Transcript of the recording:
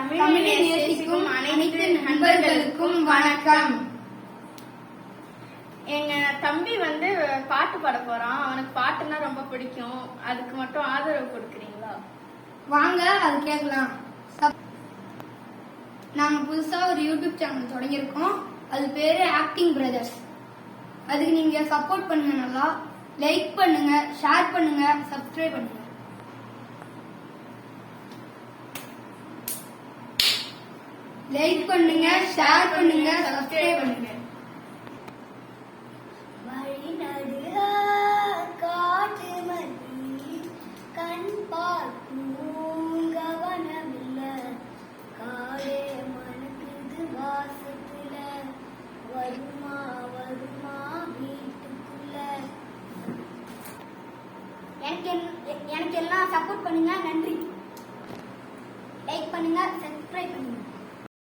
தமிழை நேசிக்கும் அனைத்து நண்பர்களுக்கும் வணக்கம். எங்க தம்பி பாட்டு பாட போறான். அவனுக்கு பாட்டுன்னா ரொம்ப பிடிக்கும். அதுக்கு மட்டும் ஆதரவு கொடுக்குறீங்களா? வாங்க, அது கேட்கலாம். நாங்க புதுசா ஒரு யூடியூப் சேனல் தொடங்கியிருக்கோம். அது பேரு ஆக்டிங் பிரதர்ஸ். அதுக்கு நீங்க சப்போர்ட் பண்ணுங்க. நல்லா லைக் பண்ணுங்க, ஷேர் பண்ணுங்க, சப்ஸ்கிரைப் பண்ணுங்க. லைக் பண்ணுங்க, ஷேர் பண்ணுங்க, சப்ஸ்கிரைப் பண்ணுங்க. காட்டு மணி கண் பார்க்கும் கவனமில்ல, காலே மனக்குது வாசத்துல, வருமா வருமா வீட்டுக்குள்ள. எனக்கு எல்லாம் சப்போர்ட் பண்ணுங்க. நன்றி. லைக் பண்ணுங்க, சப்ஸ்கிரைப் பண்ணுங்க.